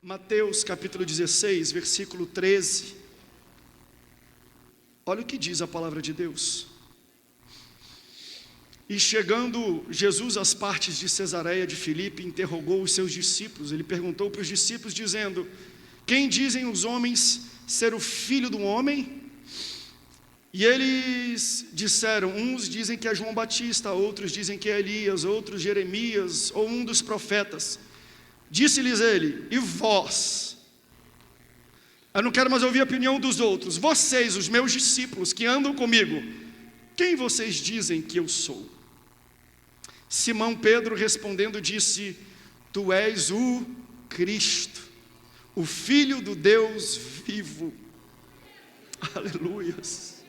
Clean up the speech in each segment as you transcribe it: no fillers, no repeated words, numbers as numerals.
Mateus capítulo 16, versículo 13. Olha o que diz a palavra de Deus. E chegando Jesus às partes de Cesareia de Filipe, interrogou os seus discípulos. Ele perguntou para os discípulos dizendo: quem dizem os homens ser o filho do homem? E eles disseram: uns dizem que é João Batista, outros dizem que é Elias, outros Jeremias ou um dos profetas. Disse-lhes ele: e vós? Eu não quero mais ouvir a opinião dos outros. Vocês, os meus discípulos que andam comigo, quem vocês dizem que eu sou? Simão Pedro respondendo disse: tu és o Cristo, o Filho do Deus vivo. Aleluias.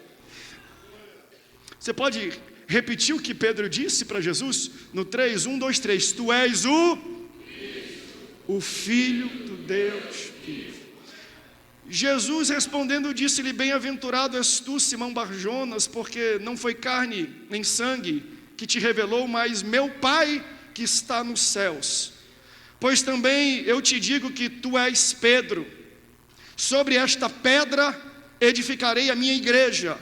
Você pode repetir o que Pedro disse para Jesus? No 3, 1, 2, 3. Tu és o Filho do Deus vivo. Jesus respondendo disse-lhe: bem-aventurado és tu, Simão Barjonas, porque não foi carne nem sangue que te revelou, mas meu Pai que está nos céus. Pois também eu te digo que tu és Pedro, sobre esta pedra edificarei a minha igreja,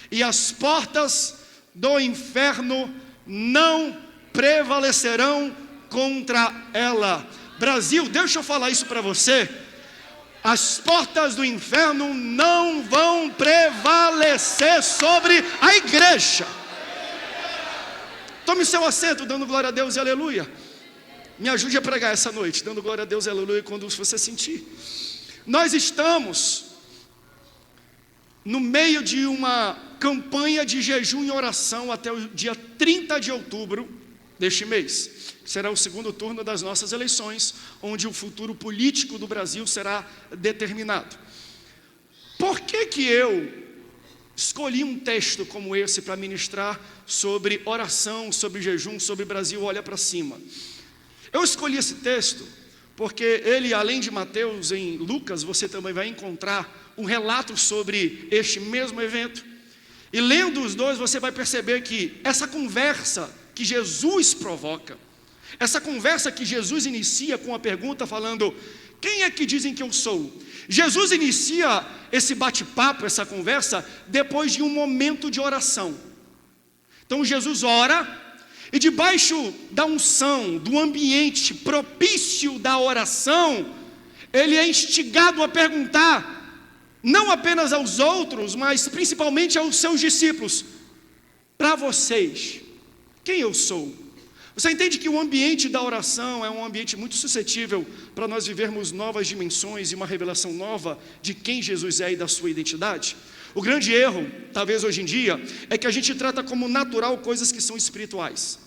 e as portas do inferno não prevalecerão contra ela. Brasil, deixa eu falar isso para você. As portas do inferno não vão prevalecer sobre a igreja. Tome seu assento, dando glória a Deus e aleluia. Me ajude a pregar essa noite, dando glória a Deus e aleluia quando você sentir. Nós estamos no meio de uma campanha de jejum e oração até o dia 30 de outubro deste mês. Será o segundo turno das nossas eleições, onde o futuro político do Brasil será determinado. Por que eu escolhi um texto como esse para ministrar sobre oração, sobre jejum, sobre Brasil olha para cima? Eu escolhi esse texto porque ele, além de Mateus, em Lucas, você também vai encontrar um relato sobre este mesmo evento. E lendo os dois, você vai perceber que essa conversa que Jesus provoca, essa conversa que Jesus inicia com a pergunta falando: quem é que dizem que eu sou? Jesus inicia esse bate-papo, essa conversa, depois de um momento de oração. Então Jesus ora, e debaixo da unção, do ambiente propício da oração, ele é instigado a perguntar, não apenas aos outros, mas principalmente aos seus discípulos: para vocês, quem eu sou? Você entende que o ambiente da oração é um ambiente muito suscetível para nós vivermos novas dimensões e uma revelação nova de quem Jesus é e da sua identidade? O grande erro, talvez hoje em dia, é que a gente trata como natural coisas que são espirituais.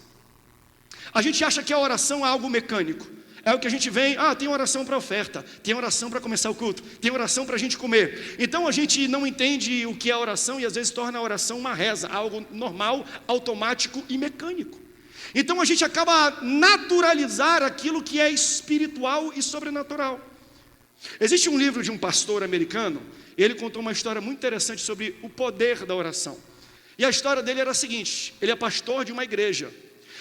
A gente acha que a oração é algo mecânico. É o que a gente vem: tem oração para oferta, tem oração para começar o culto, tem oração para a gente comer. Então a gente não entende o que é oração e às vezes torna a oração uma reza, algo normal, automático e mecânico. Então a gente acaba naturalizar aquilo que é espiritual e sobrenatural. Existe um livro de um pastor americano, ele contou uma história muito interessante sobre o poder da oração. E a história dele era a seguinte: ele é pastor de uma igreja.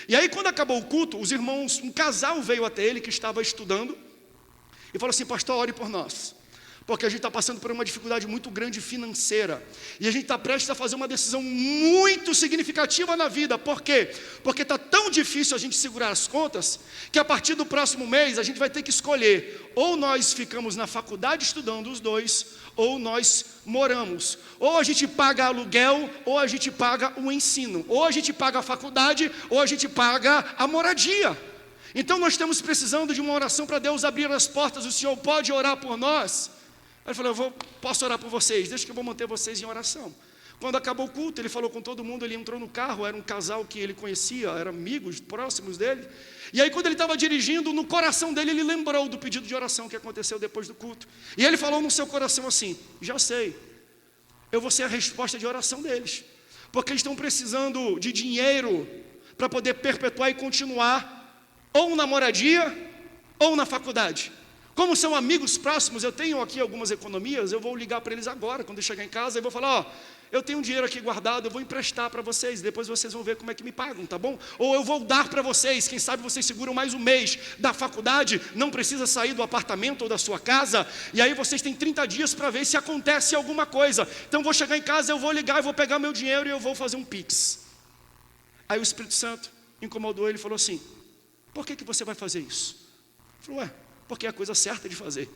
E aí quando acabou o culto, os irmãos, um casal veio até ele que estava estudando e falou assim: pastor, ore por nós, porque a gente está passando por uma dificuldade muito grande financeira, e a gente está prestes a fazer uma decisão muito significativa na vida. Por quê? Porque está tão difícil a gente segurar as contas, que a partir do próximo mês a gente vai ter que escolher: ou nós ficamos na faculdade estudando os dois, ou nós moramos. Ou a gente paga aluguel, ou a gente paga o ensino. Ou a gente paga a faculdade, ou a gente paga a moradia. Então nós estamos precisando de uma oração para Deus abrir as portas. O Senhor pode orar por nós? Ele falou: posso orar por vocês, deixa que eu vou manter vocês em oração. Quando acabou o culto, ele falou com todo mundo, ele entrou no carro, era um casal que ele conhecia, eram amigos próximos dele. E aí quando ele estava dirigindo, no coração dele, ele lembrou do pedido de oração que aconteceu depois do culto. E ele falou no seu coração assim: já sei, eu vou ser a resposta de oração deles, porque eles estão precisando de dinheiro para poder perpetuar e continuar ou na moradia ou na faculdade. Como são amigos próximos, eu tenho aqui algumas economias, eu vou ligar para eles agora, quando eu chegar em casa, e vou falar, ó, eu tenho um dinheiro aqui guardado, eu vou emprestar para vocês, depois vocês vão ver como é que me pagam, tá bom? Ou eu vou dar para vocês, quem sabe vocês seguram mais um mês da faculdade, não precisa sair do apartamento ou da sua casa, e aí vocês têm 30 dias para ver se acontece alguma coisa. Então eu vou chegar em casa, eu vou ligar, eu vou pegar meu dinheiro e eu vou fazer um Pix. Aí o Espírito Santo incomodou ele e falou assim, por que você vai fazer isso? Ele falou, ué, porque é a coisa certa de fazer.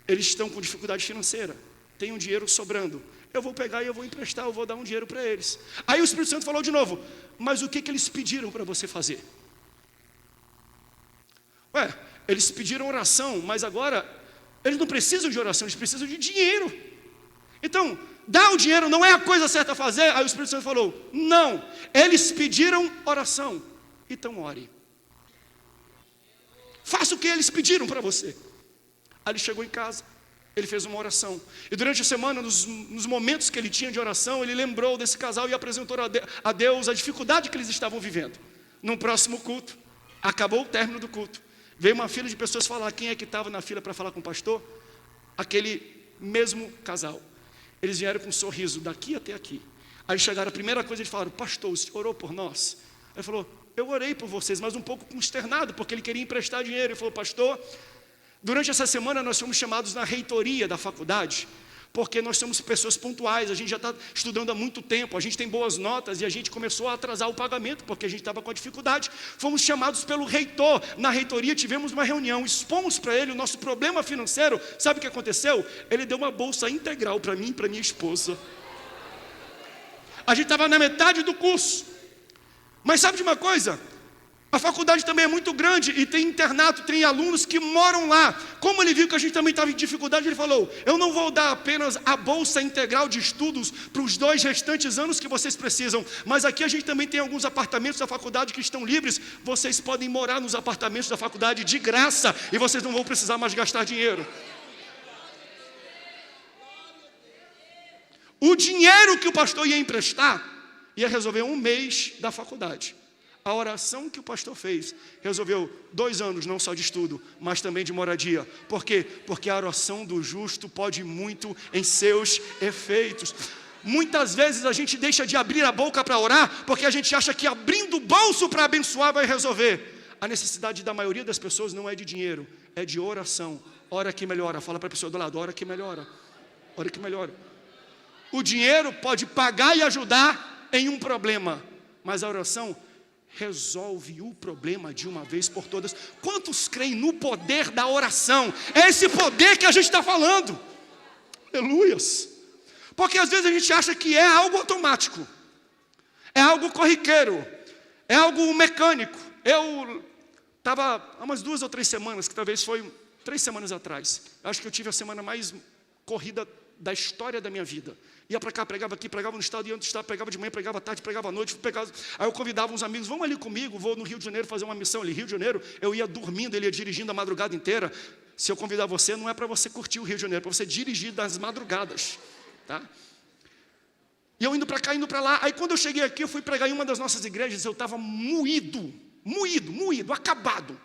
Eles estão com dificuldade financeira, tem um dinheiro sobrando, eu vou pegar e eu vou emprestar, eu vou dar um dinheiro para eles. Aí o Espírito Santo falou de novo, mas o que eles pediram para você fazer? Ué, eles pediram oração, mas agora eles não precisam de oração, eles precisam de dinheiro. Então, dar o dinheiro não é a coisa certa a fazer. Aí o Espírito Santo falou, não, eles pediram oração, então ore. Faça o que eles pediram para você. Aí ele chegou em casa, ele fez uma oração. E durante a semana, nos momentos que ele tinha de oração, ele lembrou desse casal e apresentou a Deus a dificuldade que eles estavam vivendo. No próximo culto, acabou o término do culto, veio uma fila de pessoas falar, quem é que estava na fila para falar com o pastor? Aquele mesmo casal. Eles vieram com um sorriso daqui até aqui. Aí chegaram, a primeira coisa eles falaram, pastor, o senhor orou por nós? Aí ele falou, eu orei por vocês, mas um pouco consternado, porque ele queria emprestar dinheiro. Ele falou, pastor, durante essa semana nós fomos chamados na reitoria da faculdade, porque nós somos pessoas pontuais, a gente já está estudando há muito tempo, a gente tem boas notas e a gente começou a atrasar o pagamento, porque a gente estava com dificuldade. Fomos chamados pelo reitor, na reitoria tivemos uma reunião, expomos para ele o nosso problema financeiro. Sabe o que aconteceu? Ele deu uma bolsa integral para mim e para minha esposa. A gente estava na metade do curso. Mas sabe de uma coisa? A faculdade também é muito grande e tem internato, tem alunos que moram lá. Como ele viu que a gente também estava em dificuldade, ele falou, eu não vou dar apenas a bolsa integral de estudos para os 2 restantes anos que vocês precisam, mas aqui a gente também tem alguns apartamentos da faculdade que estão livres, vocês podem morar nos apartamentos da faculdade de graça e vocês não vão precisar mais gastar dinheiro. O dinheiro que o pastor ia emprestar ia resolver um mês da faculdade. A oração que o pastor fez resolveu 2 anos, não só de estudo, mas também de moradia. Por quê? Porque a oração do justo pode muito em seus efeitos. Muitas vezes a gente deixa de abrir a boca para orar, porque a gente acha que abrindo o bolso para abençoar vai resolver. A necessidade da maioria das pessoas não é de dinheiro, é de oração. Ora que melhora, fala para a pessoa do lado, ora que melhora, ora que melhora. O dinheiro pode pagar e ajudar em um problema, mas a oração resolve o problema de uma vez por todas. Quantos creem no poder da oração? É esse poder que a gente está falando. Aleluias. Porque às vezes a gente acha que é algo automático, é algo corriqueiro, é algo mecânico. Eu estava há umas 2 ou 3 semanas, que talvez foi 3 semanas atrás, acho que eu tive a semana mais corrida da história da minha vida. Ia para cá, pregava aqui, pregava no estado, ia no estado, pregava de manhã, pregava à tarde, pregava à noite, pregava. Aí eu convidava uns amigos, vamos ali comigo, vou no Rio de Janeiro fazer uma missão ali. Rio de Janeiro, eu ia dormindo, ele ia dirigindo a madrugada inteira. Se eu convidar você, não é para você curtir o Rio de Janeiro, é para você dirigir das madrugadas, tá? E eu indo para cá, indo para lá. Aí quando eu cheguei aqui, eu fui pregar em uma das nossas igrejas, eu estava moído, acabado.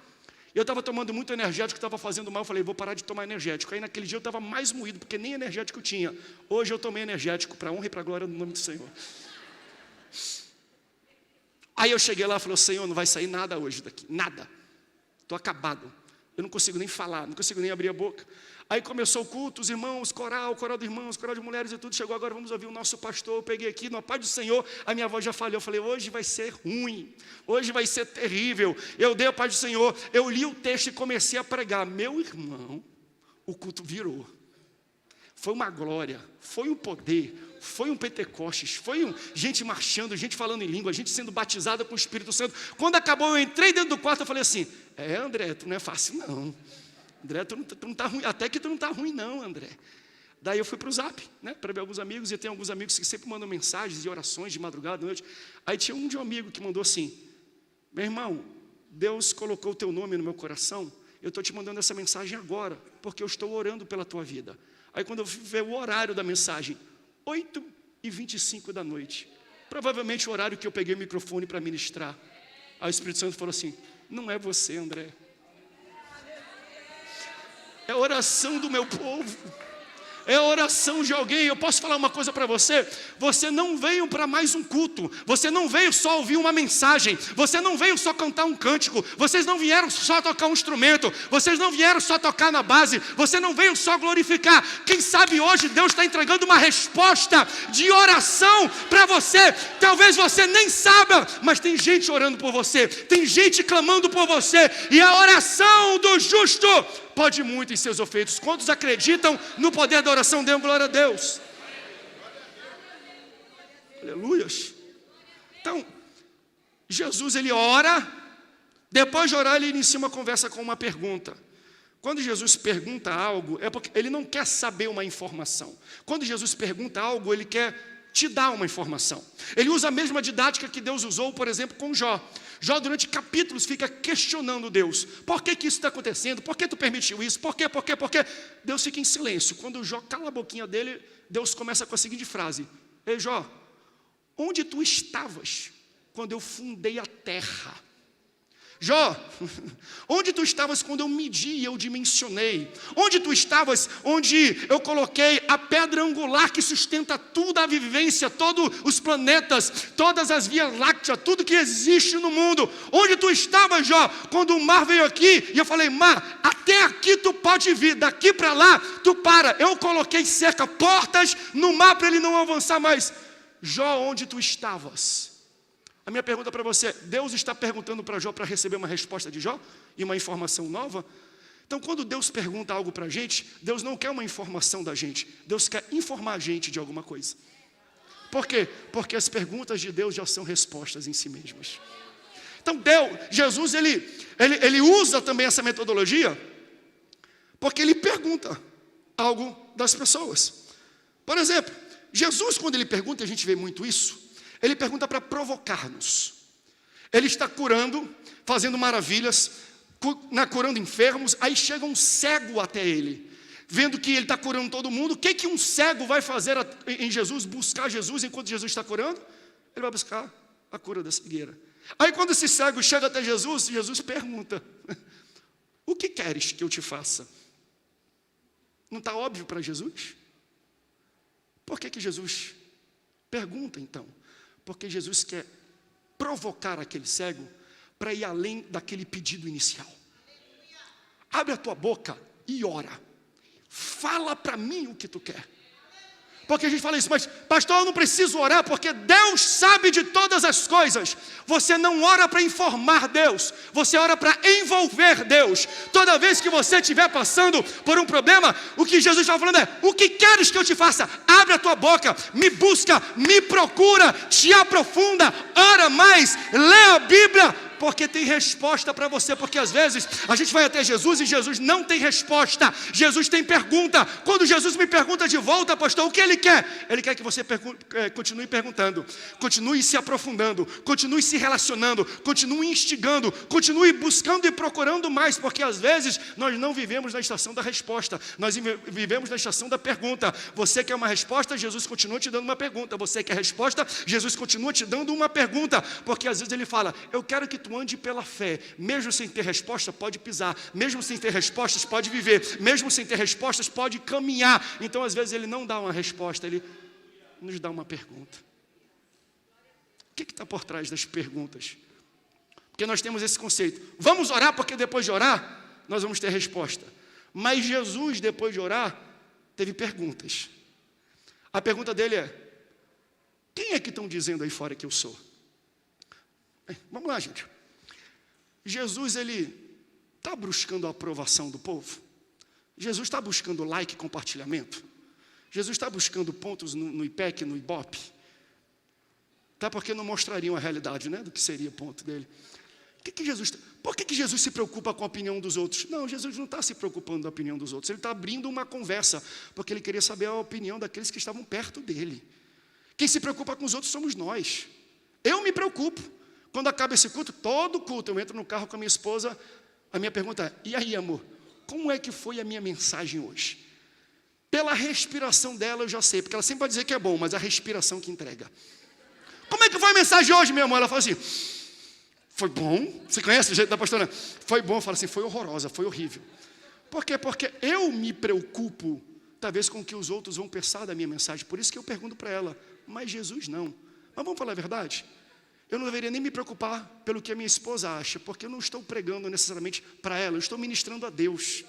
Eu estava tomando muito energético, estava fazendo mal, eu falei, vou parar de tomar energético. Aí naquele dia eu estava mais moído, porque nem energético eu tinha. Hoje eu tomei energético, para a honra e para a glória do nome do Senhor. Aí eu cheguei lá e falei, Senhor, não vai sair nada hoje daqui, nada. Estou acabado, eu não consigo nem falar, não consigo nem abrir a boca. Aí começou o culto, os irmãos, coral de irmãos, coral de mulheres e tudo. Chegou agora, vamos ouvir o nosso pastor. Eu peguei aqui, na paz do Senhor, a minha voz já falhou. Eu falei, hoje vai ser ruim, hoje vai ser terrível. Eu dei a paz do Senhor, eu li o texto e comecei a pregar. Meu irmão, o culto virou. Foi uma glória, foi um poder, foi um Pentecostes, foi gente marchando, gente falando em língua, gente sendo batizada com o Espírito Santo. Quando acabou, eu entrei dentro do quarto e falei assim, André, tu não é fácil não. André, tu não tá ruim, até que tu não tá ruim não, André. Daí eu fui para o Zap, né, para ver alguns amigos, e tem alguns amigos que sempre mandam mensagens e orações de madrugada, de noite. Aí tinha um amigo que mandou assim, meu irmão, Deus colocou o teu nome no meu coração, eu estou te mandando essa mensagem agora, porque eu estou orando pela tua vida. Aí quando eu fui ver o horário da mensagem, 8h25 da noite, provavelmente o horário que eu peguei o microfone para ministrar. Aí o Espírito Santo falou assim, não é você, André. É a oração do meu povo. É a oração de alguém. Eu posso falar uma coisa para você? Você não veio para mais um culto. Você não veio só ouvir uma mensagem. Você não veio só cantar um cântico. Vocês não vieram só tocar um instrumento. Vocês não vieram só tocar na base. Você não veio só glorificar. Quem sabe hoje Deus está entregando uma resposta de oração para você. Talvez você nem saiba, mas tem gente orando por você. Tem gente clamando por você. E a oração do justo pode muito em seus efeitos. Quantos acreditam no poder da oração? Dêem glória a Deus. Aleluias. Então, Jesus ele ora. Depois de orar ele inicia uma conversa com uma pergunta. Quando Jesus pergunta algo, é porque ele não quer saber uma informação. Quando Jesus pergunta algo, ele quer te dar uma informação. Ele usa a mesma didática que Deus usou, por exemplo, com Jó. Jó, durante capítulos, fica questionando Deus. Por que isso está acontecendo? Por que tu permitiu isso? Por quê? Deus fica em silêncio. Quando Jó cala a boquinha dele, Deus começa com a seguinte frase: Ei Jó, onde tu estavas quando eu fundei a terra? Jó, onde tu estavas quando eu medi e eu dimensionei? Onde tu estavas onde eu coloquei a pedra angular que sustenta tudo a vivência, todos os planetas, todas as vias lácteas, tudo que existe no mundo? Onde tu estavas, Jó, quando o mar veio aqui e eu falei: mar, até aqui tu pode vir, daqui para lá tu para. Eu coloquei cerca, portas no mar para ele não avançar mais. Jó, onde tu estavas? A minha pergunta para você: Deus está perguntando para Jó para receber uma resposta de Jó e uma informação nova? Então, quando Deus pergunta algo para a gente, Deus não quer uma informação da gente, Deus quer informar a gente de alguma coisa. Por quê? Porque as perguntas de Deus já são respostas em si mesmas. Então, Jesus ele usa também essa metodologia, porque ele pergunta algo das pessoas. Por exemplo, Jesus, quando ele pergunta, a gente vê muito isso, ele pergunta para provocar-nos. Ele está curando, fazendo maravilhas, curando enfermos. Aí chega um cego até ele, vendo que ele está curando todo mundo. O que um cego vai fazer em Jesus? Buscar Jesus enquanto Jesus está curando? Ele vai buscar a cura da cegueira. Aí quando esse cego chega até Jesus, Jesus pergunta: o que queres que eu te faça? Não está óbvio para Jesus? Por que Jesus pergunta então? Porque Jesus quer provocar aquele cego para ir além daquele pedido inicial. Abre a tua boca e ora. Fala para mim o que tu quer. Porque a gente fala isso: mas pastor, eu não preciso orar porque Deus sabe de todas as coisas. Você não ora para informar Deus, você ora para envolver Deus. Toda vez que você estiver passando por um problema, o que Jesus está falando é: o que queres que eu te faça? Abre a tua boca, me busca, me procura, te aprofunda, ora mais, lê a Bíblia, porque tem resposta para você. Porque às vezes a gente vai até Jesus e Jesus não tem resposta, Jesus tem pergunta. Quando Jesus me pergunta de volta: pastor, o que Ele quer? Ele quer que você continue perguntando, continue se aprofundando, continue se relacionando, continue instigando, continue buscando e procurando mais. Porque às vezes nós não vivemos na estação da resposta, nós vivemos na estação da pergunta. Você quer uma resposta, Jesus continua te dando uma pergunta. Você quer resposta, Jesus continua te dando uma pergunta. Porque às vezes Ele fala: eu quero que tu ande pela fé. Mesmo sem ter resposta, pode pisar. Mesmo sem ter respostas, pode viver. Mesmo sem ter respostas, pode caminhar. Então às vezes Ele não dá uma resposta, Ele nos dá uma pergunta. O que está por trás das perguntas? Porque nós temos esse conceito: vamos orar porque depois de orar nós vamos ter resposta. Mas Jesus, depois de orar, teve perguntas. A pergunta dele é: quem é que estão dizendo aí fora que eu sou? Vamos lá, gente. Jesus, ele está buscando a aprovação do povo? Jesus está buscando like e compartilhamento? Jesus está buscando pontos no IPEC, no IBOP? Até porque não mostrariam a realidade, né, do que seria o ponto dele. Por que Jesus se preocupa com a opinião dos outros? Não, Jesus não está se preocupando com a opinião dos outros. Ele está abrindo uma conversa, porque ele queria saber a opinião daqueles que estavam perto dele. Quem se preocupa com os outros somos nós. Eu me preocupo. Quando acaba esse culto, todo culto, eu entro no carro com a minha esposa, a minha pergunta é: e aí, amor, como é que foi a minha mensagem hoje? Pela respiração dela eu já sei, porque ela sempre vai dizer que é bom, mas a respiração que entrega. Como é que foi a mensagem hoje, meu amor? Ela fala assim: foi bom. Você conhece o jeito da pastora? Foi bom. Eu falo assim: foi horrorosa, foi horrível. Por quê? Porque eu me preocupo, talvez, com o que os outros vão pensar da minha mensagem. Por isso que eu pergunto para ela, mas Jesus não. Mas vamos falar a verdade? Eu não deveria nem me preocupar pelo que a minha esposa acha, porque eu não estou pregando necessariamente para ela, eu estou ministrando a Deus.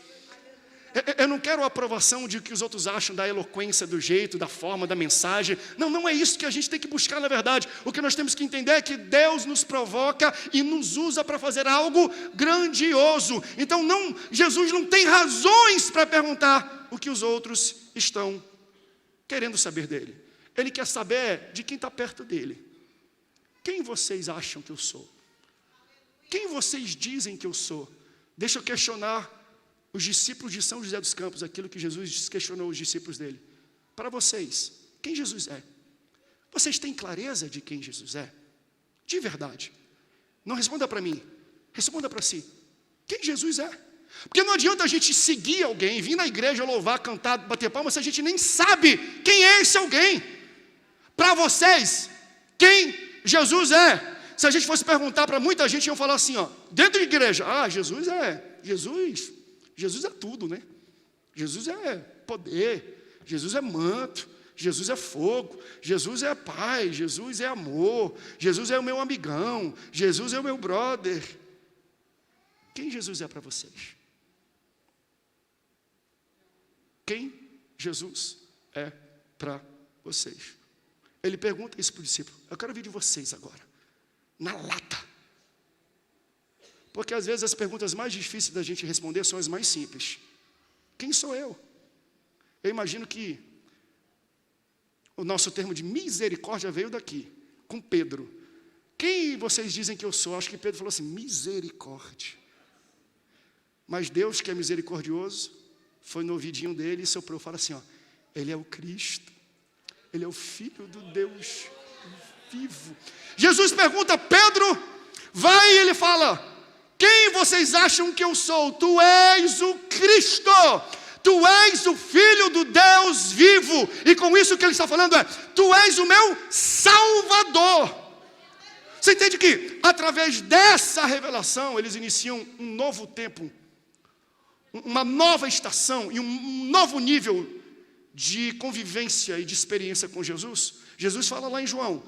Eu não quero a aprovação de o que os outros acham da eloquência, do jeito, da forma, da mensagem. Não, não é isso que a gente tem que buscar na verdade. O que nós temos que entender é que Deus nos provoca e nos usa para fazer algo grandioso. Então Jesus não tem razões para perguntar o que os outros estão querendo saber dele. Ele quer saber de quem está perto dele. Quem vocês acham que eu sou? Quem vocês dizem que eu sou? Deixa eu questionar os discípulos de São José dos Campos, aquilo que Jesus questionou os discípulos dele. Para vocês, quem Jesus é? Vocês têm clareza de quem Jesus é? De verdade. Não responda para mim, responda para si. Quem Jesus é? Porque não adianta a gente seguir alguém, vir na igreja, louvar, cantar, bater palmas, se a gente nem sabe quem é esse alguém. Para vocês, quem Jesus é? Se a gente fosse perguntar para muita gente, iam falar assim, ó, dentro da igreja, Jesus é tudo, né? Jesus é poder, Jesus é manto, Jesus é fogo, Jesus é pai, Jesus é amor, Jesus é o meu amigão, Jesus é o meu brother. Quem Jesus é para vocês? Quem Jesus é para vocês? Ele pergunta isso para o discípulo. Eu quero ouvir de vocês agora, na lata. Porque às vezes as perguntas mais difíceis da gente responder são as mais simples. Quem sou eu? Eu imagino que o nosso termo de misericórdia veio daqui, com Pedro. Quem vocês dizem que eu sou? Acho que Pedro falou assim, misericórdia. Mas Deus, que é misericordioso, foi no ouvidinho dele e soprou, fala assim, ó, ele é o Cristo, ele é o Filho do Deus vivo. Jesus pergunta, Pedro, vai, e ele fala, quem vocês acham que eu sou? Tu és o Cristo, tu és o Filho do Deus vivo. E com isso o que ele está falando é, tu és o meu Salvador. Você entende que através dessa revelação eles iniciam um novo tempo, uma nova estação e um novo nível de convivência e de experiência com Jesus? Jesus fala lá em João,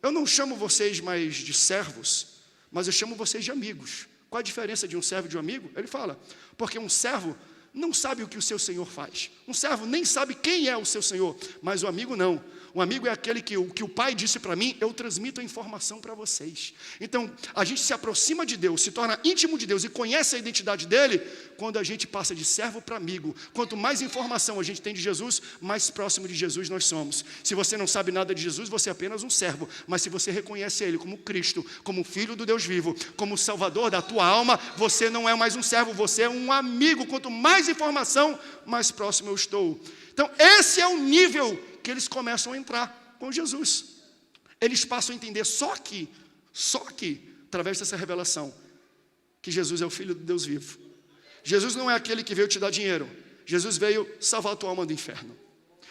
eu não chamo vocês mais de servos, mas eu chamo vocês de amigos. Qual a diferença de um servo e de um amigo? Ele fala, porque um servo não sabe o que o seu senhor faz. Um servo nem sabe quem é o seu senhor, mas o amigo não. O amigo é aquele que o pai disse para mim, eu transmito a informação para vocês. Então, a gente se aproxima de Deus, se torna íntimo de Deus e conhece a identidade dele, quando a gente passa de servo para amigo. Quanto mais informação a gente tem de Jesus, mais próximo de Jesus nós somos. Se você não sabe nada de Jesus, você é apenas um servo. Mas se você reconhece ele como Cristo, como Filho do Deus vivo, como Salvador da tua alma, você não é mais um servo, você é um amigo. Quanto mais informação, mais próximo eu estou. Então, esse é o nível que eles começam a entrar com Jesus. Eles passam a entender só que, através dessa revelação, que Jesus é o Filho do Deus vivo. Jesus não é aquele que veio te dar dinheiro. Jesus veio salvar a tua alma do inferno.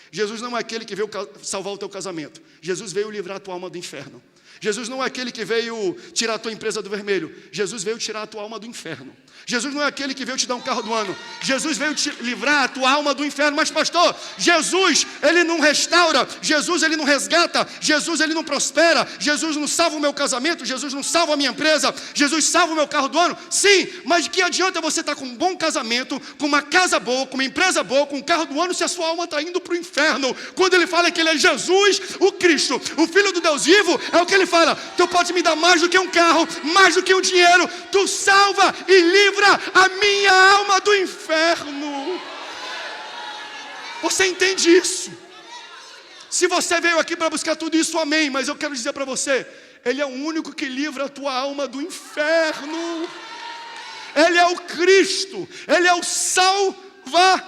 Jesus não é aquele que veio salvar o teu casamento. Jesus veio livrar a tua alma do inferno. Jesus não é aquele que veio tirar a tua empresa do vermelho. Jesus veio tirar a tua alma do inferno. Jesus não é aquele que veio te dar um carro do ano. Jesus veio te livrar a tua alma do inferno. Mas pastor, Jesus, ele não restaura. Jesus, ele não resgata. Jesus, ele não prospera. Jesus não salva o meu casamento. Jesus não salva a minha empresa. Jesus salva o meu carro do ano. Sim, mas de que adianta você estar com um bom casamento, com uma casa boa, com uma empresa boa, com um carro do ano, se a sua alma está indo para o inferno? Quando ele fala que ele é Jesus, o Cristo, o Filho do Deus vivo, é o que ele fala, tu pode me dar mais do que um carro, mais do que um dinheiro, tu salva e livra a minha alma do inferno. Você entende isso? Se você veio aqui para buscar tudo isso, amém, mas eu quero dizer para você, ele é o único que livra a tua alma do inferno. Ele é o Cristo, ele é o Salvador.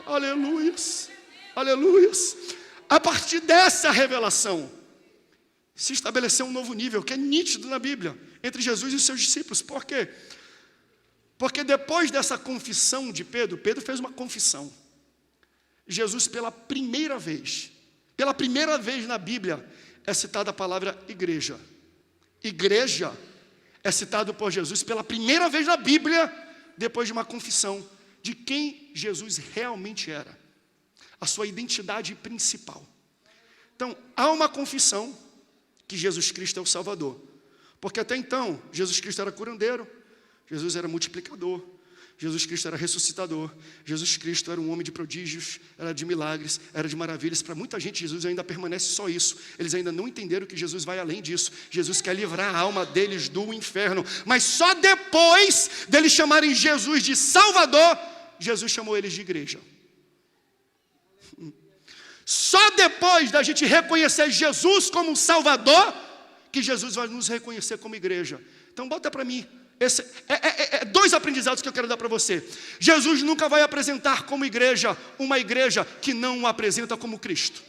Aleluias, aleluias. A partir dessa revelação se estabeleceu um novo nível, que é nítido na Bíblia, entre Jesus e os seus discípulos. Por quê? Porque depois dessa confissão de Pedro, Pedro fez uma confissão. Jesus, pela primeira vez na Bíblia, é citada a palavra igreja. Igreja é citado por Jesus pela primeira vez na Bíblia, depois de uma confissão de quem Jesus realmente era, a sua identidade principal. Então, há uma confissão que Jesus Cristo é o Salvador, porque até então, Jesus Cristo era curandeiro, Jesus era multiplicador, Jesus Cristo era ressuscitador, Jesus Cristo era um homem de prodígios, era de milagres, era de maravilhas. Para muita gente, Jesus ainda permanece só isso. Eles ainda não entenderam que Jesus vai além disso. Jesus quer livrar a alma deles do inferno. Mas só depois deles chamarem Jesus de Salvador, Jesus chamou eles de igreja. Só depois da gente reconhecer Jesus como Salvador, que Jesus vai nos reconhecer como igreja. Então bota para mim. Dois aprendizados que eu quero dar para você. Jesus nunca vai apresentar como igreja uma igreja que não o apresenta como Cristo.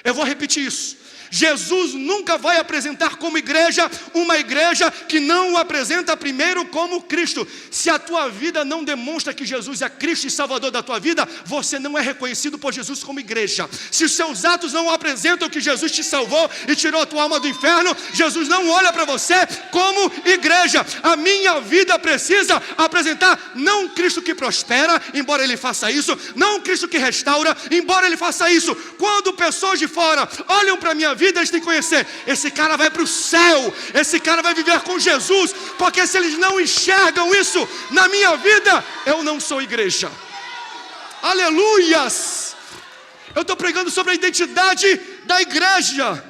Eu vou repetir isso. Jesus nunca vai apresentar como igreja uma igreja que não o apresenta primeiro como Cristo. Se a tua vida não demonstra que Jesus é Cristo e Salvador da tua vida, você não é reconhecido por Jesus como igreja. Se os seus atos não apresentam que Jesus te salvou e tirou a tua alma do inferno, Jesus não olha para você como igreja. A minha vida precisa apresentar não um Cristo que prospera, embora Ele faça isso, não um Cristo que restaura, embora Ele faça isso. Quando pessoas de fora olham para a minha vida, eles têm que conhecer, esse cara vai para o céu, esse cara vai viver com Jesus, porque se eles não enxergam isso na minha vida, eu não sou igreja. Aleluias! Eu estou pregando sobre a identidade da igreja.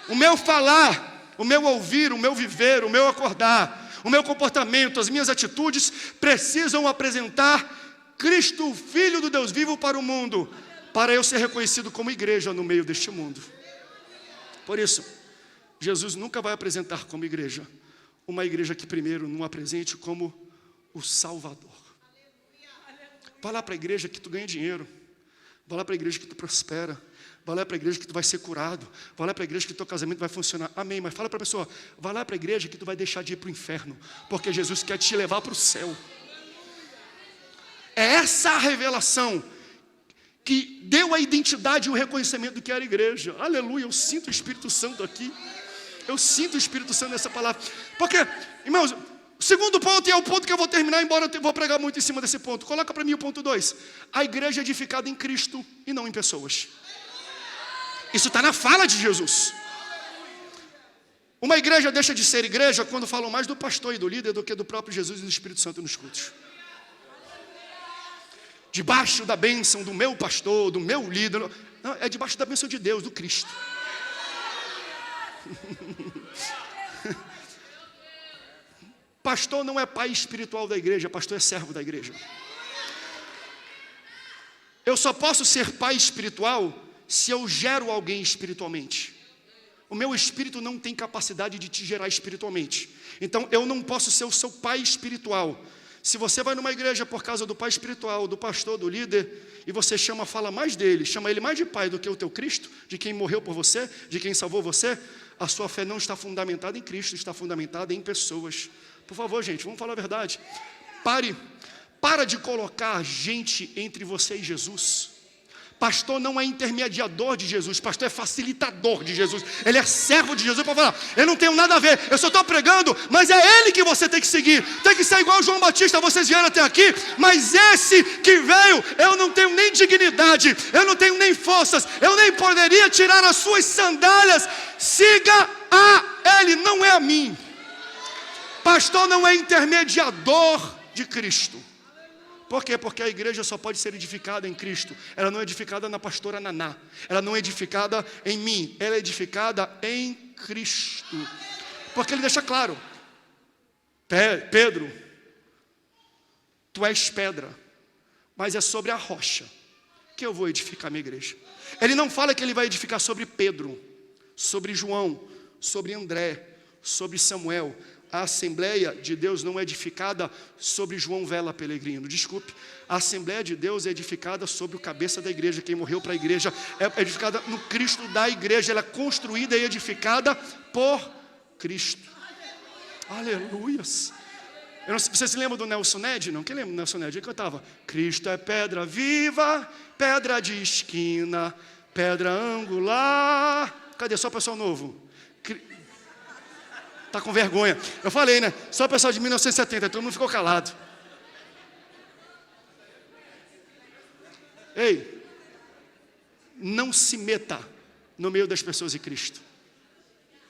O meu falar, o meu ouvir, o meu viver, o meu acordar, o meu comportamento, as minhas atitudes precisam apresentar Cristo, o Filho do Deus vivo, para o mundo, para eu ser reconhecido como igreja no meio deste mundo. Por isso, Jesus nunca vai apresentar como igreja uma igreja que primeiro não apresente como o Salvador. Vai lá para a igreja que tu ganha dinheiro, vai lá para a igreja que tu prospera, vai lá para a igreja que tu vai ser curado, vai lá para a igreja que teu casamento vai funcionar. Amém, mas fala para a pessoa, vai lá para a igreja que tu vai deixar de ir para o inferno, porque Jesus quer te levar para o céu. É essa a revelação que deu a identidade e o reconhecimento do que era a igreja. Aleluia, eu sinto o Espírito Santo aqui. Eu sinto o Espírito Santo nessa palavra. Porque, irmãos, o segundo ponto, e é o ponto que eu vou terminar, embora eu vou pregar muito em cima desse ponto. Coloca para mim o ponto 2. A igreja é edificada em Cristo e não em pessoas. Isso está na fala de Jesus. Uma igreja deixa de ser igreja quando falam mais do pastor e do líder do que do próprio Jesus e do Espírito Santo nos cultos. Debaixo da bênção do meu pastor, do meu líder. Não, é debaixo da bênção de Deus, do Cristo. Pastor não é pai espiritual da igreja, pastor é servo da igreja. Eu só posso ser pai espiritual se eu gero alguém espiritualmente. O meu espírito não tem capacidade de te gerar espiritualmente. Então eu não posso ser o seu pai espiritual. Se você vai numa igreja por causa do pai espiritual, do pastor, do líder, e você fala mais dele, chama ele mais de pai do que o teu Cristo, de quem morreu por você, de quem salvou você, a sua fé não está fundamentada em Cristo, está fundamentada em pessoas. Por favor, gente, vamos falar a verdade. Para de colocar gente entre você e Jesus. Pastor não é intermediador de Jesus, pastor é facilitador de Jesus. Ele é servo de Jesus para falar, eu não tenho nada a ver, eu só estou pregando, mas é ele que você tem que seguir. Tem que ser igual João Batista, vocês vieram até aqui, mas esse que veio, eu não tenho nem dignidade, eu não tenho nem forças, eu nem poderia tirar as suas sandálias. Siga a ele, não é a mim. Pastor não é intermediador de Cristo. Por quê? Porque a igreja só pode ser edificada em Cristo. Ela não é edificada na pastora Naná. Ela não é edificada em mim. Ela é edificada em Cristo. Porque ele deixa claro. Pedro, tu és pedra, mas é sobre a rocha que eu vou edificar a minha igreja. Ele não fala que ele vai edificar sobre Pedro, sobre João, sobre André, sobre Samuel. A Assembleia de Deus não é edificada sobre João Vela Pelegrino, desculpe. A Assembleia de Deus é edificada sobre o cabeça da igreja, quem morreu para a igreja, é edificada no Cristo da igreja, ela é construída e edificada por Cristo. Aleluias. Você se lembra do Nelson Ned? Não? Quem lembra do Nelson Ned? Ele cantava, Cristo é pedra viva, pedra de esquina, pedra angular. Cadê? Só o pessoal novo. Está com vergonha. Eu falei, né? Só o pessoal de 1970, todo mundo ficou calado. Ei, não se meta no meio das pessoas de Cristo.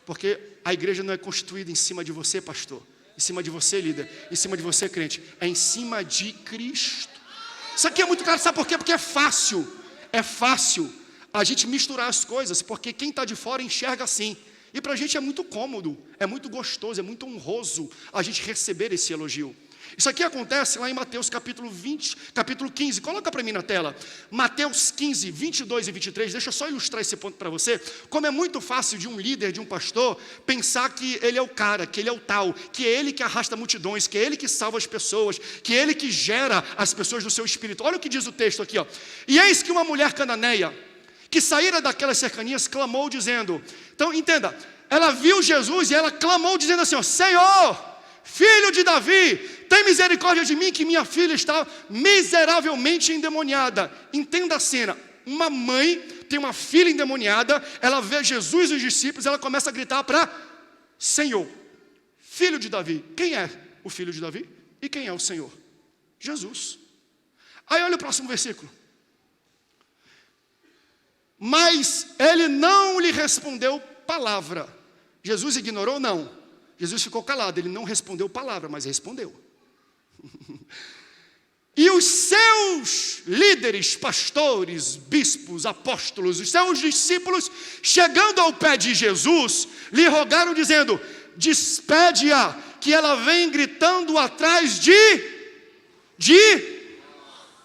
Porque a igreja não é constituída em cima de você, pastor, em cima de você, líder, em cima de você, crente. É em cima de Cristo. Isso aqui é muito claro, sabe por quê? Porque é fácil a gente misturar as coisas, porque quem está de fora enxerga assim. E para a gente é muito cômodo, é muito gostoso, é muito honroso a gente receber esse elogio. Isso aqui acontece lá em Mateus capítulo 15, coloca para mim na tela. Mateus 15, 22 e 23, deixa eu só ilustrar esse ponto para você. Como é muito fácil de um líder, de um pastor, pensar que ele é o cara, que ele é o tal, que é ele que arrasta multidões, que é ele que salva as pessoas, que é ele que gera as pessoas do seu espírito. Olha o que diz o texto aqui, ó. E eis que uma mulher cananeia, que saíra daquelas cercanias, clamou dizendo, então entenda, ela viu Jesus e ela clamou dizendo assim, ó, Senhor, Filho de Davi, tem misericórdia de mim, que minha filha está miseravelmente endemoniada. Entenda a cena, uma mãe tem uma filha endemoniada, ela vê Jesus e os discípulos, ela começa a gritar para Senhor, Filho de Davi. Quem é o Filho de Davi? E quem é o Senhor? Jesus. Aí olha o próximo versículo. Mas ele não lhe respondeu palavra. Jesus ignorou? Não. Jesus ficou calado, ele não respondeu palavra, mas respondeu. E os seus líderes, pastores, bispos, apóstolos, os seus discípulos, chegando ao pé de Jesus, lhe rogaram dizendo, despede-a, que ela vem gritando atrás de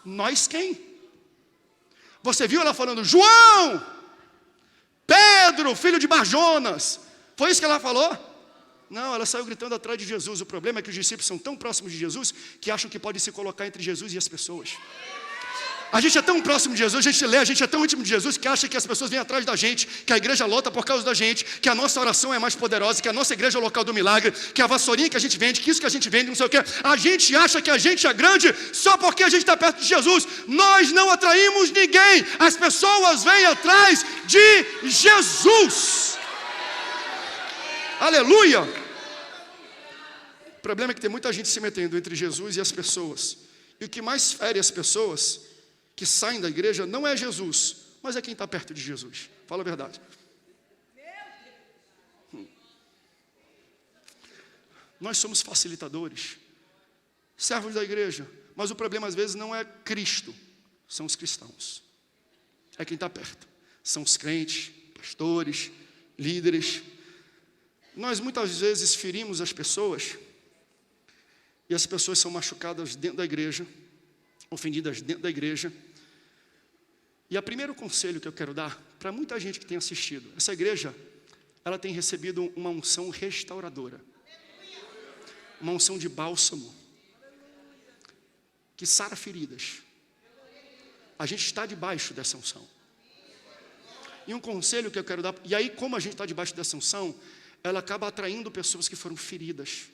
nós quem? Você viu ela falando, João, Pedro, filho de Barjonas, foi isso que ela falou? Não, ela saiu gritando atrás de Jesus. O problema é que os discípulos são tão próximos de Jesus que acham que podem se colocar entre Jesus e as pessoas. A gente é tão próximo de Jesus, a gente lê, a gente é tão íntimo de Jesus que acha que as pessoas vêm atrás da gente, que a igreja lota por causa da gente, que a nossa oração é mais poderosa, que a nossa igreja é o local do milagre, que a vassourinha que a gente vende, que isso que a gente vende, não sei o que. A gente acha que a gente é grande só porque a gente está perto de Jesus. Nós não atraímos ninguém, as pessoas vêm atrás de Jesus. Aleluia! O problema é que tem muita gente se metendo entre Jesus e as pessoas. E o que mais fere as pessoas que saem da igreja não é Jesus, mas é quem está perto de Jesus. Fala a verdade. Nós somos facilitadores, servos da igreja, mas o problema às vezes não é Cristo, são os cristãos. É quem está perto. São os crentes, pastores, líderes. Nós muitas vezes ferimos as pessoas e as pessoas são machucadas dentro da igreja, ofendidas dentro da igreja. E o primeiro conselho que eu quero dar para muita gente que tem assistido, essa igreja, ela tem recebido uma unção restauradora, uma unção de bálsamo, que sara feridas. A gente está debaixo dessa unção. E um conselho que eu quero dar, e aí como a gente está debaixo dessa unção, ela acaba atraindo pessoas que foram feridas,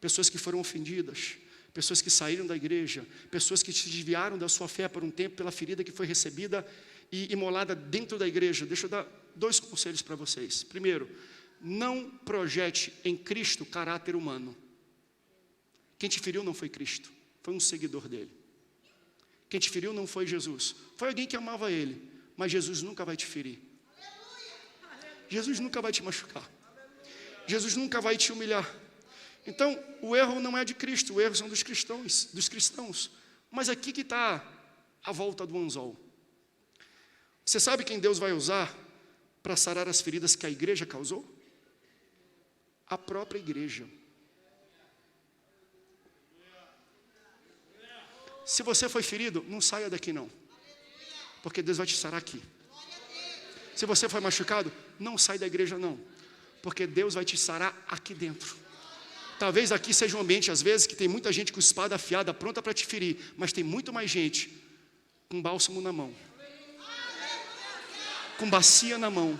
pessoas que foram ofendidas, pessoas que saíram da igreja, pessoas que se desviaram da sua fé por um tempo pela ferida que foi recebida e imolada dentro da igreja. Deixa eu dar 2 conselhos para vocês. Primeiro, não projete em Cristo caráter humano. Quem te feriu não foi Cristo, foi um seguidor dele. Quem te feriu não foi Jesus, foi alguém que amava ele, mas Jesus nunca vai te ferir. Jesus nunca vai te machucar. Jesus nunca vai te humilhar. Então, o erro não é de Cristo, o erro são dos cristãos. Mas aqui que está a volta do anzol. Você sabe quem Deus vai usar para sarar as feridas que a igreja causou? A própria igreja. Se você foi ferido, não saia daqui não, porque Deus vai te sarar aqui. Se você foi machucado, não sai da igreja não, porque Deus vai te sarar aqui dentro. Talvez aqui seja um ambiente, às vezes, que tem muita gente com espada afiada, pronta para te ferir, mas tem muito mais gente com bálsamo na mão, com bacia na mão,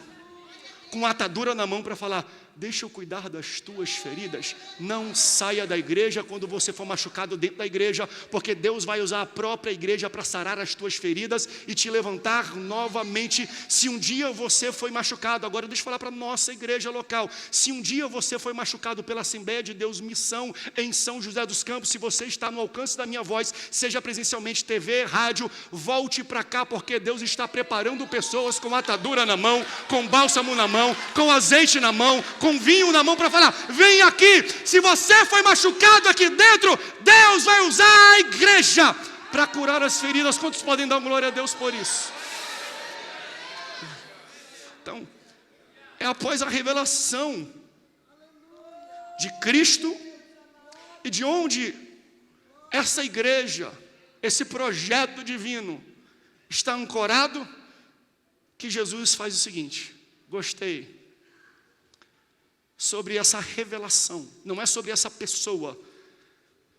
com atadura na mão para falar, deixa eu cuidar das tuas feridas. Não saia da igreja quando você for machucado dentro da igreja, porque Deus vai usar a própria igreja para sarar as tuas feridas e te levantar novamente. Se um dia você foi machucado, agora deixa eu falar para a nossa igreja local, se um dia você foi machucado pela Assembleia de Deus Missão em São José dos Campos, se você está no alcance da minha voz, seja presencialmente, TV, rádio, volte para cá, porque Deus está preparando pessoas com atadura na mão, com bálsamo na mão, com azeite na mão, com vinho na mão, para falar: vem aqui. Se você foi machucado aqui dentro, Deus vai usar a igreja para curar as feridas. Quantos podem dar glória a Deus por isso? Então, é após a revelação de Cristo e de onde essa igreja, esse projeto divino está ancorado, que Jesus faz o seguinte: gostei. Sobre essa revelação, não é sobre essa pessoa,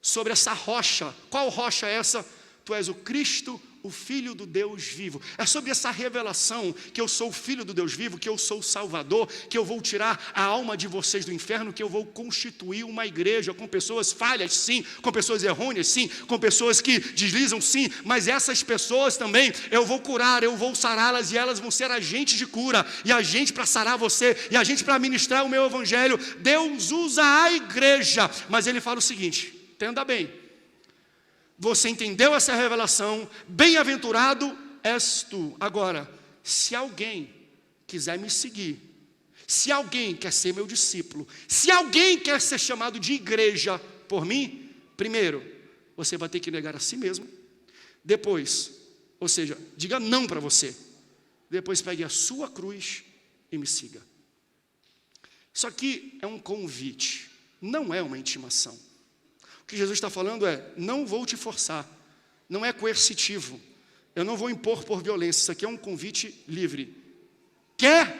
sobre essa rocha. Qual rocha é essa? Tu és o Cristo, o Filho do Deus vivo. É sobre essa revelação que eu sou o Filho do Deus vivo, que eu sou o Salvador, que eu vou tirar a alma de vocês do inferno, que eu vou constituir uma igreja com pessoas falhas, sim, com pessoas errôneas, sim, com pessoas que deslizam, sim, mas essas pessoas também eu vou curar, eu vou sará-las, e elas vão ser agentes de cura, e agente para sarar você, e agente para ministrar o meu evangelho. Deus usa a igreja, mas Ele fala o seguinte: entenda bem. Você entendeu essa revelação? Bem-aventurado és tu. Agora, se alguém quiser me seguir, se alguém quer ser meu discípulo, se alguém quer ser chamado de igreja por mim, primeiro, você vai ter que negar a si mesmo. Depois, ou seja, diga não para você. Depois pegue a sua cruz e me siga. Isso aqui é um convite, não é uma intimação. O que Jesus está falando é: não vou te forçar, não é coercitivo, eu não vou impor por violência, isso aqui é um convite livre. Quer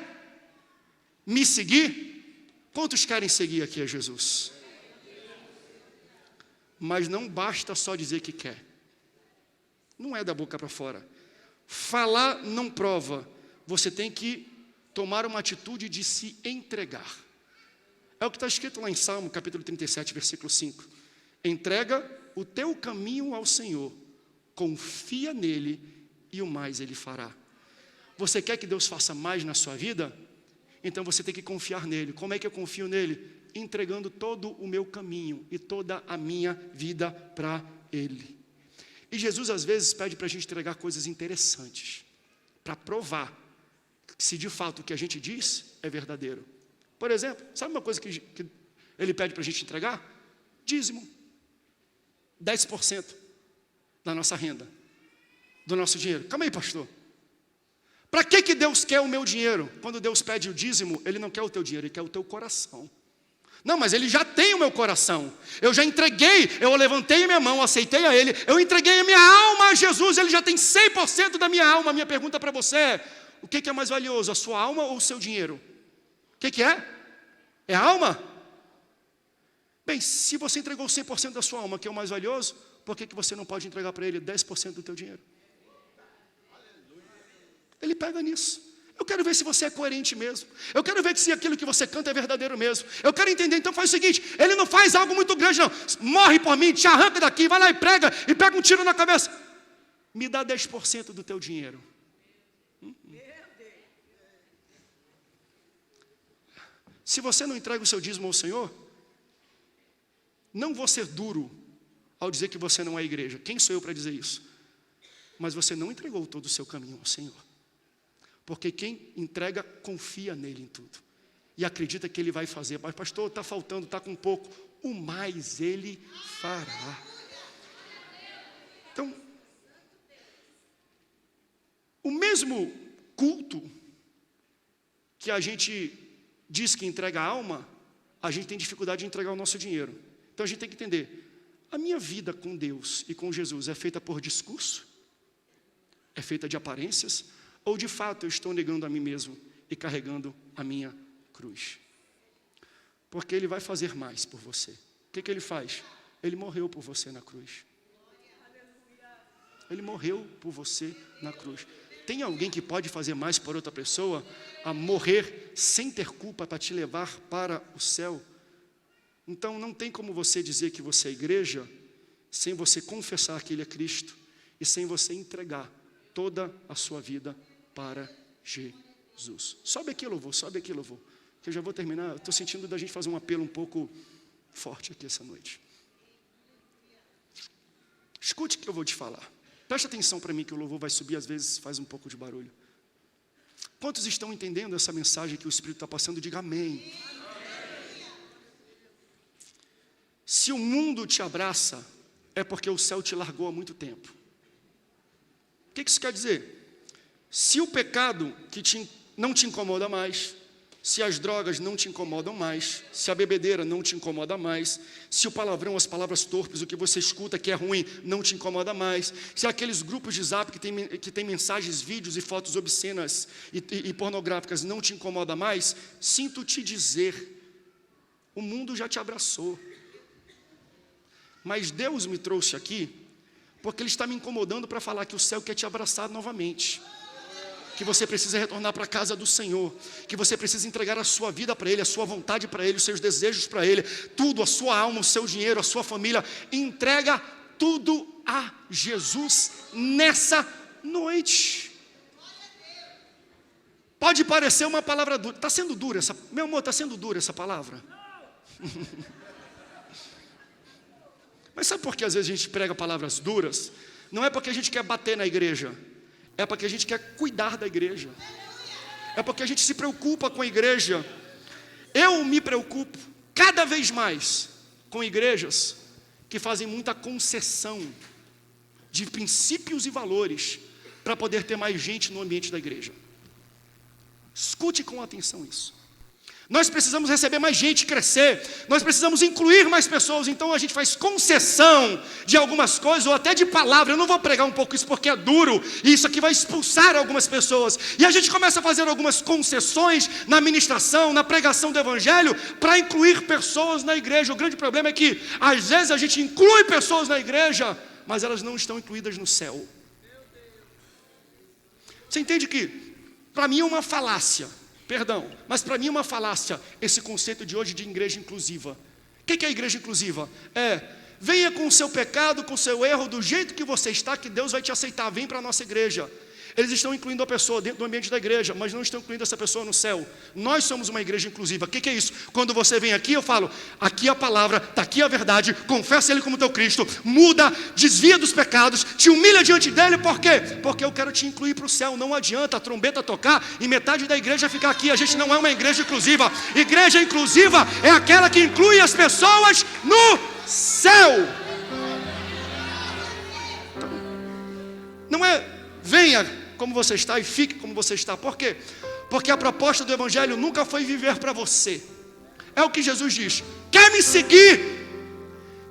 me seguir? Quantos querem seguir aqui a Jesus? Mas não basta só dizer que quer, não é da boca para fora. Falar não prova, você tem que tomar uma atitude de se entregar. É o que está escrito lá em Salmo, capítulo 37, versículo 5. Entrega o teu caminho ao Senhor, confia nele e o mais Ele fará. Você quer que Deus faça mais na sua vida? Então você tem que confiar nele. Como é que eu confio nele? Entregando todo o meu caminho e toda a minha vida para Ele. E Jesus às vezes pede para a gente entregar coisas interessantes, para provar se de fato o que a gente diz é verdadeiro. Por exemplo, sabe uma coisa que Ele pede para a gente entregar? Dízimo. 10% da nossa renda, do nosso dinheiro. Calma aí, pastor. Para que Deus quer o meu dinheiro? Quando Deus pede o dízimo, Ele não quer o teu dinheiro, Ele quer o teu coração. Não, mas Ele já tem o meu coração. Eu já entreguei, eu levantei a minha mão, aceitei a Ele, eu entreguei a minha alma a Jesus, Ele já tem 100% da minha alma. A minha pergunta para você é: o que é mais valioso, a sua alma ou o seu dinheiro? O que é? É a alma? Bem, se você entregou 100% da sua alma, que é o mais valioso, por que você não pode entregar para Ele 10% do teu dinheiro? Ele pega nisso. Eu quero ver se você é coerente mesmo. Eu quero ver se aquilo que você canta é verdadeiro mesmo. Eu quero entender. Então faz o seguinte: Ele não faz algo muito grande não. Morre por mim, te arranca daqui, vai lá e pega um tiro na cabeça. Me dá 10% do teu dinheiro. Se você não entrega o seu dízimo ao Senhor, não vou ser duro ao dizer que você não é igreja. Quem sou eu para dizer isso? Mas você não entregou todo o seu caminho ao Senhor. Porque quem entrega, confia nele em tudo. E acredita que Ele vai fazer. Mas pastor, está faltando, está com pouco. O mais Ele fará. Então, o mesmo culto que a gente diz que entrega a alma, a gente tem dificuldade de entregar o nosso dinheiro. Então a gente tem que entender: a minha vida com Deus e com Jesus é feita por discurso? É feita de aparências? Ou de fato eu estou negando a mim mesmo e carregando a minha cruz? Porque Ele vai fazer mais por você. O que Ele faz? Ele morreu por você na cruz. Ele morreu por você na cruz. Tem alguém que pode fazer mais por outra pessoa a morrer sem ter culpa para te levar para o céu? Então não tem como você dizer que você é igreja sem você confessar que Ele é Cristo e sem você entregar toda a sua vida para Jesus. Sobe aqui, louvor, que eu já vou terminar. Estou sentindo da gente fazer um apelo um pouco forte aqui essa noite. Escute o que eu vou te falar. Preste atenção para mim que o louvor vai subir, às vezes faz um pouco de barulho. Quantos estão entendendo essa mensagem que o Espírito está passando? Diga amém. Se o mundo te abraça, é porque o céu te largou há muito tempo. O que isso quer dizer? Se o pecado não te incomoda mais, se as drogas não te incomodam mais, se a bebedeira não te incomoda mais, se o palavrão, as palavras torpes, o que você escuta que é ruim, não te incomoda mais, se aqueles grupos de zap que tem mensagens, vídeos e fotos obscenas e pornográficas não te incomoda mais, sinto te dizer, o mundo já te abraçou. Mas Deus me trouxe aqui, porque Ele está me incomodando para falar que o céu quer te abraçar novamente. Que você precisa retornar para a casa do Senhor, que você precisa entregar a sua vida para Ele, a sua vontade para Ele, os seus desejos para Ele, tudo, a sua alma, o seu dinheiro, a sua família, entrega tudo a Jesus nessa noite. Pode parecer uma palavra dura, está sendo dura meu amor, está sendo dura essa palavra? Mas sabe por que às vezes a gente prega palavras duras? Não é porque a gente quer bater na igreja, é porque a gente quer cuidar da igreja, é porque a gente se preocupa com a igreja. Eu me preocupo cada vez mais com igrejas que fazem muita concessão de princípios e valores para poder ter mais gente no ambiente da igreja. Escute com atenção isso. Nós precisamos receber mais gente, crescer, nós precisamos incluir mais pessoas, então a gente faz concessão de algumas coisas, ou até de palavra. Eu não vou pregar um pouco isso porque é duro, e isso aqui vai expulsar algumas pessoas, e a gente começa a fazer algumas concessões na ministração, na pregação do evangelho, para incluir pessoas na igreja. O grande problema é que, às vezes, a gente inclui pessoas na igreja, mas elas não estão incluídas no céu. Você entende que, para mim é uma falácia, mas para mim é uma falácia esse conceito de hoje de igreja inclusiva. O que é a igreja inclusiva? Venha com o seu pecado, com o seu erro, do jeito que você está, que Deus vai te aceitar. Vem para a nossa igreja. Eles estão incluindo a pessoa dentro do ambiente da igreja, mas não estão incluindo essa pessoa no céu. Nós somos uma igreja inclusiva. O que é isso? Quando você vem aqui, eu falo, aqui a palavra, está aqui a verdade, confessa Ele como teu Cristo, muda, desvia dos pecados, te humilha diante dEle. Por quê? Porque eu quero te incluir para o céu. Não adianta a trombeta tocar e metade da igreja ficar aqui. A gente não é uma igreja inclusiva. Igreja inclusiva é aquela que inclui as pessoas no céu. Não é, venha como você está e fique como você está. Por quê? Porque a proposta do evangelho nunca foi viver para você. É o que Jesus diz: quer me seguir,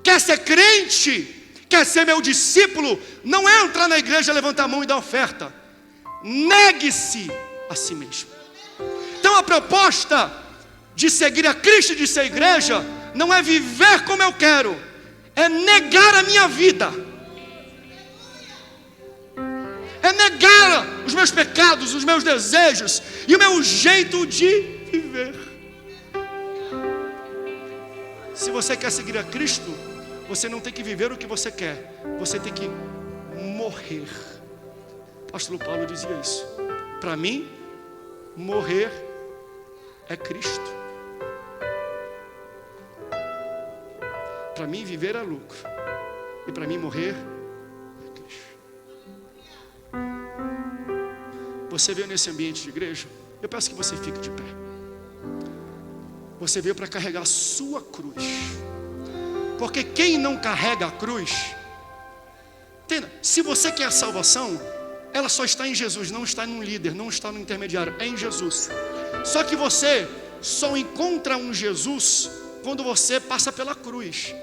quer ser crente, quer ser meu discípulo, não é entrar na igreja, levantar a mão e dar oferta. Negue-se a si mesmo. Então a proposta de seguir a Cristo e de ser igreja não é viver como eu quero, é negar a minha vida, é negar os meus pecados, os meus desejos e o meu jeito de viver. Se você quer seguir a Cristo, você não tem que viver o que você quer, você tem que morrer. O apóstolo Paulo dizia isso. Para mim, morrer é Cristo. Para mim, viver é lucro. E para mim, morrer é Cristo. Você veio nesse ambiente de igreja, eu peço que você fique de pé. Você veio para carregar a sua cruz. Porque quem não carrega a cruz, entenda, se você quer a salvação, ela só está em Jesus, não está num líder, não está no intermediário, é em Jesus. Só que você só encontra um Jesus quando você passa pela cruz.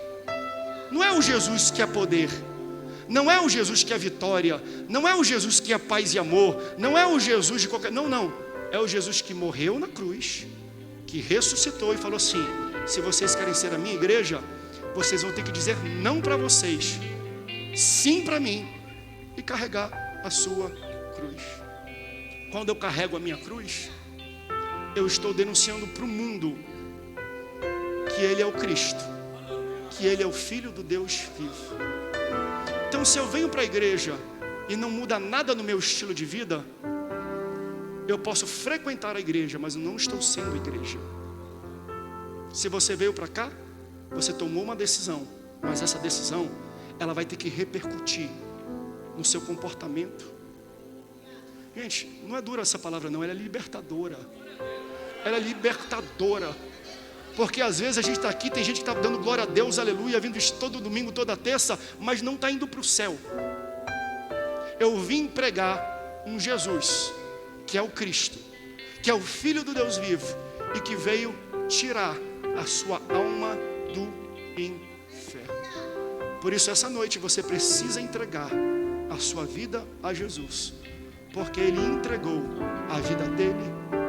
Não é o Jesus que é poder, não é o Jesus que é vitória, não é o Jesus que é paz e amor, não é o Jesus de qualquer... Não, é o Jesus que morreu na cruz, que ressuscitou e falou assim: se vocês querem ser a minha igreja, vocês vão ter que dizer não para vocês, sim para mim, e carregar a sua cruz. quando eu carrego a minha cruz, eu estou denunciando para o mundo que Ele é o Cristo, que Ele é o Filho do Deus vivo. Então, se eu venho para a igreja e não muda nada no meu estilo de vida, eu posso frequentar a igreja, mas eu não estou sendo igreja. Se você veio para cá, você tomou uma decisão, mas essa decisão, ela vai ter que repercutir no seu comportamento. Gente, não é dura essa palavra não, ela é libertadora. Ela é libertadora. Porque às vezes a gente está aqui, tem gente que está dando glória a Deus, aleluia, vindo todo domingo, toda terça, mas não está indo para o céu. Eu vim pregar um Jesus, que é o Cristo, que é o Filho do Deus vivo, e que veio tirar a sua alma do inferno. Por isso essa noite você precisa entregar a sua vida a Jesus, porque Ele entregou a vida dele